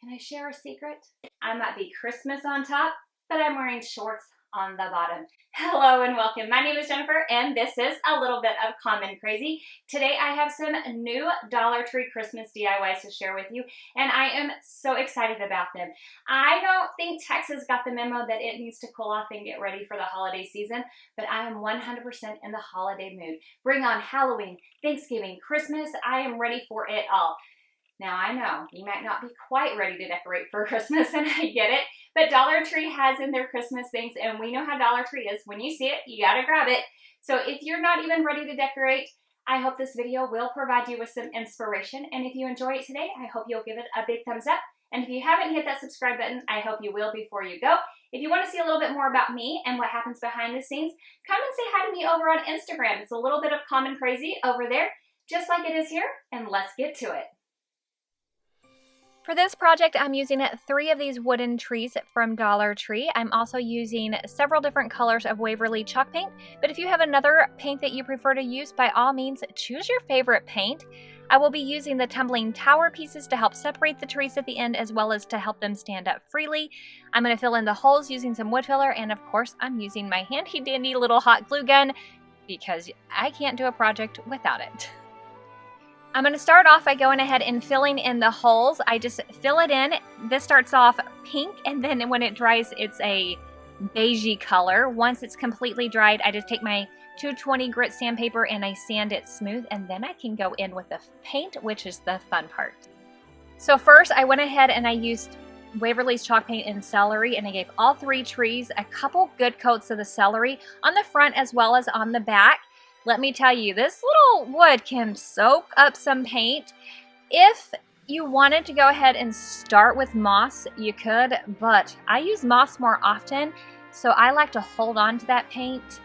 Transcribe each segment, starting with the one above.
Can I share a secret? I might be Christmas on top, but I'm wearing shorts on the bottom. Hello and welcome. My name is Jennifer and this is a little bit of Common Crazy. Today I have some new Dollar Tree Christmas DIYs to share with you and I am so excited about them. I don't think Texas got the memo that it needs to cool off and get ready for the holiday season, but I am 100% in the holiday mood. Bring on Halloween, Thanksgiving, Christmas. I am ready for it all. Now, I know you might not be quite ready to decorate for Christmas, and I get it, but Dollar Tree has in their Christmas things, and we know how Dollar Tree is. When you see it, you gotta grab it. So if you're not even ready to decorate, I hope this video will provide you with some inspiration, and if you enjoy it today, I hope you'll give it a big thumbs up, and if you haven't hit that subscribe button, I hope you will before you go. If you want to see a little bit more about me and what happens behind the scenes, come and say hi to me over on Instagram. It's a little bit of Common Crazy over there, just like it is here, and let's get to it. For this project, I'm using 3 of these wooden trees from Dollar Tree. I'm also using several different colors of Waverly chalk paint, but if you have another paint that you prefer to use, by all means, choose your favorite paint. I will be using the tumbling tower pieces to help separate the trees at the end, as well as to help them stand up freely. I'm going to fill in the holes using some wood filler, and of course, I'm using my handy dandy little hot glue gun because I can't do a project without it. I'm going to start off by going ahead and filling in the holes. I just fill it in. This starts off pink, and then when it dries, it's a beigey color. Once it's completely dried, I just take my 220 grit sandpaper and I sand it smooth, and then I can go in with the paint, which is the fun part. So first, I went ahead and I used Waverly's chalk paint and celery, and I gave all 3 trees a couple good coats of the celery on the front as well as on the back. Let me tell you, this little wood can soak up some paint. If you wanted to go ahead and start with moss, you could, but I use moss more often, so I like to hold on to that paint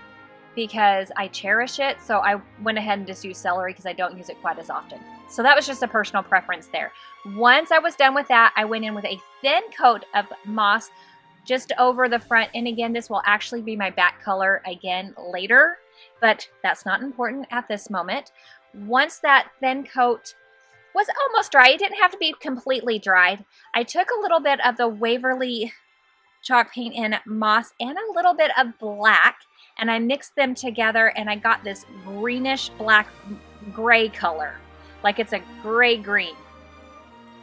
because I cherish it. So I went ahead and just used celery because I don't use it quite as often. So that was just a personal preference there. Once I was done with that, I went in with a thin coat of moss just over the front. And again, this will actually be my back color again later, but that's not important at this moment. Once that thin coat was almost dry, it didn't have to be completely dried, I took a little bit of the Waverly chalk paint and moss and a little bit of black, and I mixed them together, and I got this greenish black gray color, like it's a gray green.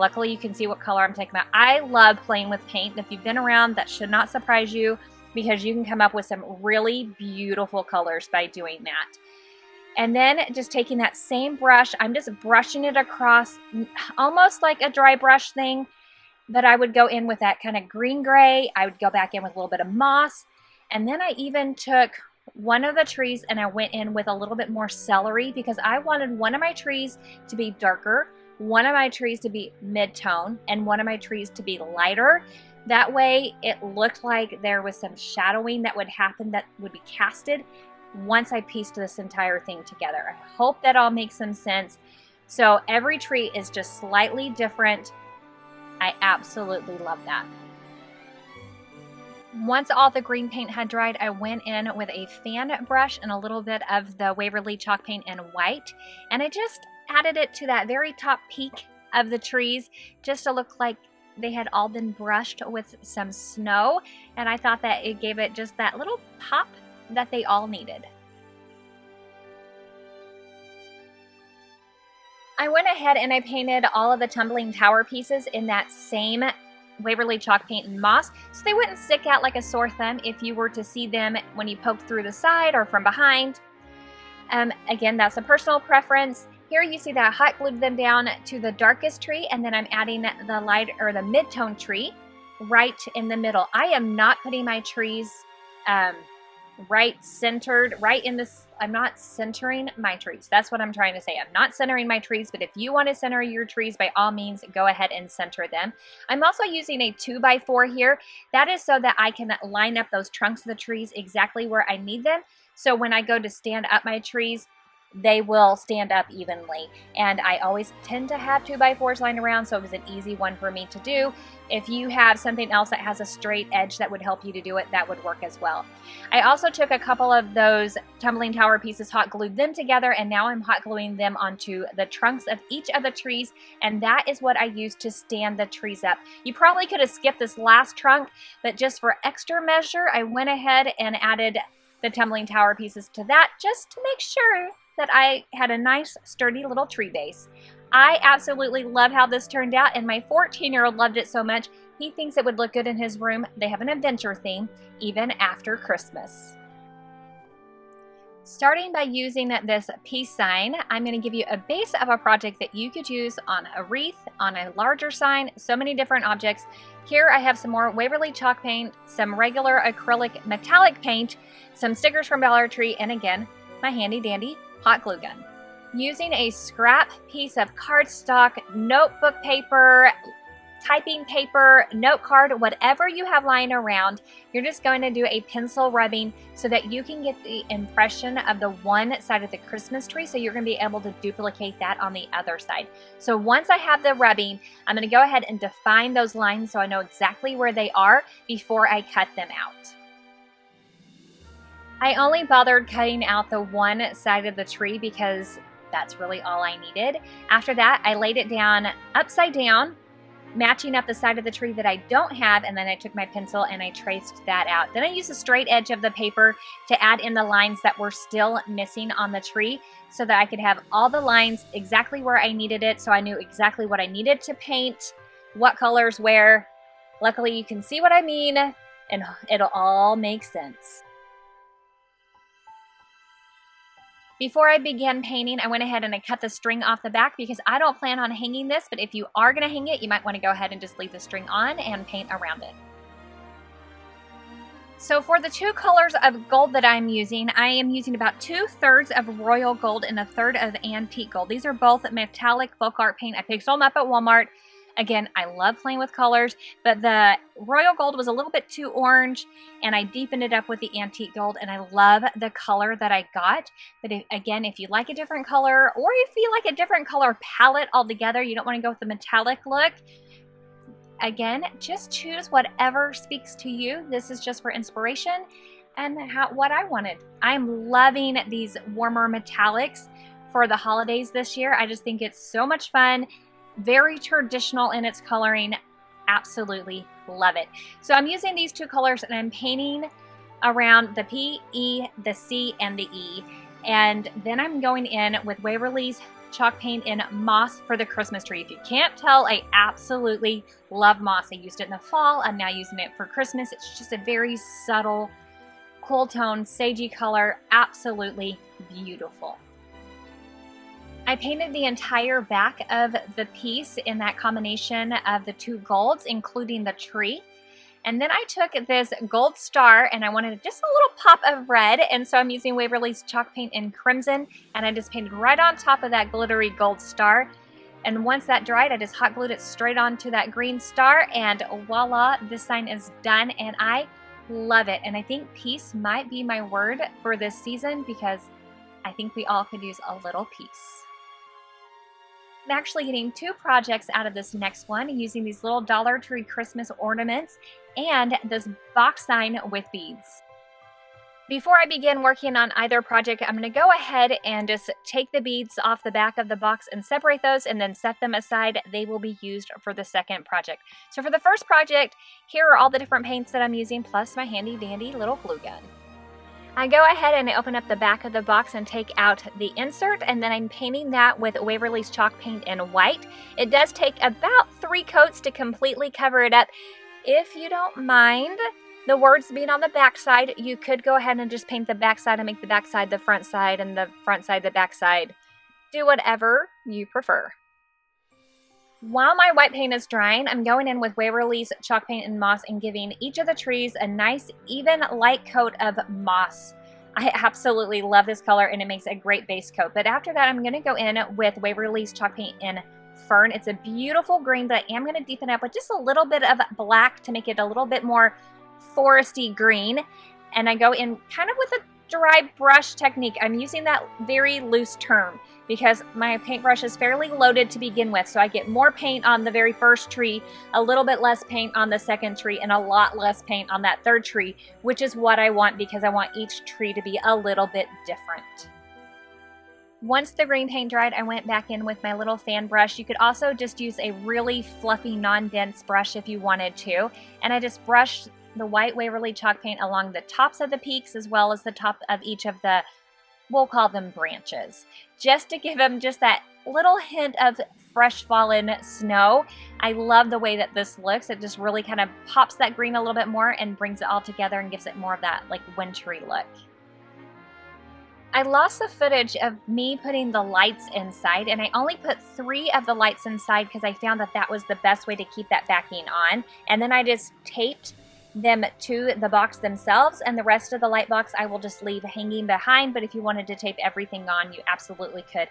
Luckily, you can see what color I'm taking out. I love playing with paint, and if you've been around, that should not surprise you, because you can come up with some really beautiful colors by doing that. And then just taking that same brush, I'm just brushing it across almost like a dry brush thing, but I would go in with that kind of green gray. I would go back in with a little bit of moss, and then I even took one of the trees and I went in with a little bit more celery because I wanted one of my trees to be darker, one of my trees to be mid-tone, and one of my trees to be lighter. That way it looked like there was some shadowing that would happen that would be casted once I pieced this entire thing together. I hope that all makes some sense. So every tree is just slightly different. I absolutely love that. Once all the green paint had dried, I went in with a fan brush and a little bit of the Waverly chalk paint in white, and I just added it to that very top peak of the trees just to look like they had all been brushed with some snow, and I thought that it gave it just that little pop that they all needed. I went ahead and I painted all of the tumbling tower pieces in that same Waverly chalk paint and moss, so they wouldn't stick out like a sore thumb if you were to see them when you poked through the side or from behind. Again, that's a personal preference. Here you see that I hot glued them down to the darkest tree, and then I'm adding the light or the mid-tone tree right in the middle. I am not putting my trees right centered, right in this. I'm not centering my trees. That's what I'm trying to say. I'm not centering my trees, but if you want to center your trees, by all means, go ahead and center them. I'm also using a 2x4 here. That is so that I can line up those trunks of the trees exactly where I need them. So when I go to stand up my trees, they will stand up evenly. And I always tend to have 2x4s lying around, so it was an easy one for me to do. If you have something else that has a straight edge that would help you to do it, that would work as well. I also took a couple of those tumbling tower pieces, hot glued them together, and now I'm hot gluing them onto the trunks of each of the trees, and that is what I used to stand the trees up. You probably could have skipped this last trunk, but just for extra measure, I went ahead and added the tumbling tower pieces to that just to make sure that I had a nice sturdy little tree base. I absolutely love how this turned out, and my 14-year-old loved it so much he thinks it would look good in his room. They have an adventure theme even after Christmas. Starting by using this peace sign, I'm going to give you a base of a project that you could use on a wreath, on a larger sign, so many different objects. Here I have some more Waverly chalk paint, some regular acrylic metallic paint, some stickers from Dollar Tree, and again, my handy dandy hot glue gun. Using a scrap piece of cardstock, notebook paper, typing paper, note card, whatever you have lying around, you're just going to do a pencil rubbing so that you can get the impression of the one side of the Christmas tree, so you're going to be able to duplicate that on the other side. So once I have the rubbing, I'm going to go ahead and define those lines so I know exactly where they are before I cut them out. I only bothered cutting out the one side of the tree because that's really all I needed. After that, I laid it down upside down, matching up the side of the tree that I don't have, and then I took my pencil and I traced that out. Then I used the straight edge of the paper to add in the lines that were still missing on the tree so that I could have all the lines exactly where I needed it, so I knew exactly what I needed to paint, what colors where. Luckily, you can see what I mean, and it'll all make sense. Before I began painting, I went ahead and I cut the string off the back because I don't plan on hanging this, but if you are going to hang it, you might want to go ahead and just leave the string on and paint around it. So for the two colors of gold that I'm using, I am using about 2/3 of royal gold and 1/3 of antique gold. These are both metallic Folkart paint. I picked them up at Walmart. Again, I love playing with colors, but the royal gold was a little bit too orange, and I deepened it up with the antique gold, and I love the color that I got. But again, if you like a different color, or if you like a different color palette altogether, you don't want to go with the metallic look, again, just choose whatever speaks to you. This is just for inspiration and what I wanted. I'm loving these warmer metallics for the holidays this year. I just think it's so much fun. Very traditional in its coloring. Absolutely love it. So I'm using these two colors and I'm painting around the P, E, the C, and the E. And then I'm going in with Waverly's chalk paint in moss for the Christmas tree. If you can't tell, I absolutely love moss. I used it in the fall. I'm now using it for Christmas. It's just a very subtle, cool tone, sagey color. Absolutely beautiful. I painted the entire back of the piece in that combination of the two golds, including the tree. And then I took this gold star and I wanted just a little pop of red. And so I'm using Waverly's chalk paint in crimson. And I just painted right on top of that glittery gold star. And once that dried, I just hot glued it straight onto that green star. And voila, this sign is done. And I love it. And I think peace might be my word for this season because I think we all could use a little peace. I'm actually getting two projects out of this next one using these little Dollar Tree Christmas ornaments and this box sign with beads. Before I begin working on either project, I'm going to go ahead and just take the beads off the back of the box and separate those and then set them aside. They will be used for the second project. So for the first project, here are all the different paints that I'm using plus my handy dandy little glue gun. I go ahead and I open up the back of the box and take out the insert, and then I'm painting that with Waverly's chalk paint in white. It does take about 3 coats to completely cover it up. If you don't mind the words being on the back side, you could go ahead and just paint the back side and make the back side the front side and the front side the back side. Do whatever you prefer. While my white paint is drying, I'm going in with Waverly's chalk paint and moss and giving each of the trees a nice, even, light coat of moss. I absolutely love this color and it makes a great base coat. But after that, I'm going to go in with Waverly's chalk paint in fern. It's a beautiful green, but I am going to deepen up with just a little bit of black to make it a little bit more foresty green. And I go in kind of with a dry brush technique. I'm using that very loose term because my paintbrush is fairly loaded to begin with, so I get more paint on the very first tree, a little bit less paint on the second tree, and a lot less paint on that third tree, which is what I want because I want each tree to be a little bit different. Once the green paint dried, I went back in with my little fan brush. You could also just use a really fluffy, non-dense brush if you wanted to, and I just brushed the white Waverly chalk paint along the tops of the peaks as well as the top of each of the, we'll call them branches, just to give them just that little hint of fresh fallen snow. I love the way that this looks. It just really kind of pops that green a little bit more and brings it all together and gives it more of that like wintry look. I lost the footage of me putting the lights inside, and I only put 3 of the lights inside because I found that that was the best way to keep that backing on, and then I just taped them to the box themselves, and the rest of the light box I will just leave hanging behind, but if you wanted to tape everything on, you absolutely could.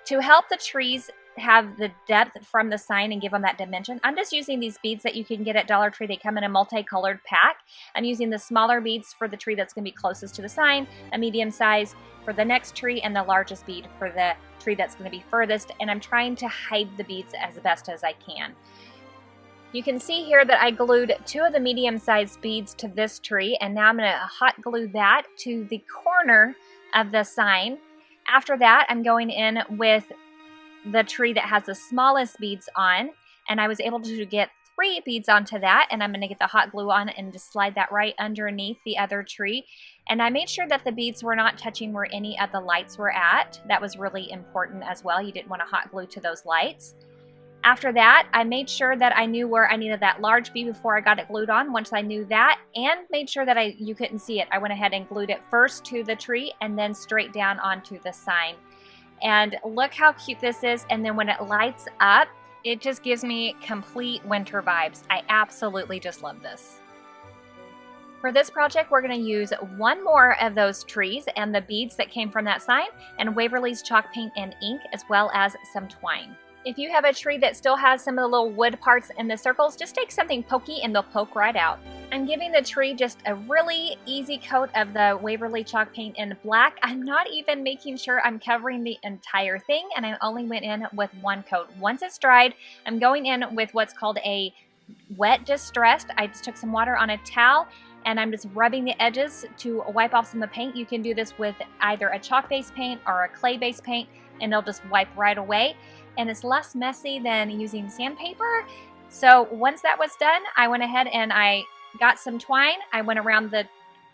To help the trees have the depth from the sign and give them that dimension, I'm just using these beads that you can get at Dollar Tree. They come in a multicolored pack. I'm using the smaller beads for the tree that's going to be closest to the sign, a medium size for the next tree, and the largest bead for the tree that's going to be furthest, and I'm trying to hide the beads as best as I can. You can see here that I glued 2 of the medium-sized beads to this tree, and now I'm going to hot glue that to the corner of the sign. After that, I'm going in with the tree that has the smallest beads on, and I was able to get 3 beads onto that, and I'm going to get the hot glue on and just slide that right underneath the other tree. And I made sure that the beads were not touching where any of the lights were at. That was really important as well. You didn't want to hot glue to those lights. After that, I made sure that I knew where I needed that large bead before I got it glued on. Once I knew that, and made sure that you couldn't see it, I went ahead and glued it first to the tree and then straight down onto the sign. And look how cute this is, and then when it lights up, it just gives me complete winter vibes. I absolutely just love this. For this project, we're going to use 1 more of those trees and the beads that came from that sign, and Waverly's chalk paint and ink, as well as some twine. If you have a tree that still has some of the little wood parts in the circles, just take something pokey and they'll poke right out. I'm giving the tree just a really easy coat of the Waverly chalk paint in black. I'm not even making sure I'm covering the entire thing, and I only went in with 1 coat. Once it's dried, I'm going in with what's called a wet distressed. I just took some water on a towel, and I'm just rubbing the edges to wipe off some of the paint. You can do this with either a chalk-based paint or a clay-based paint, and it'll just wipe right away. And it's less messy than using sandpaper. So once that was done, I went ahead and I got some twine. I went around the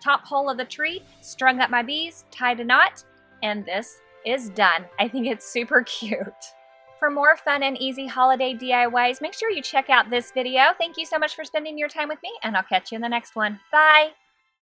top hole of the tree, strung up my beads, tied a knot, and this is done. I think it's super cute. For more fun and easy holiday DIYs, make sure you check out this video. Thank you so much for spending your time with me, and I'll catch you in the next one. Bye!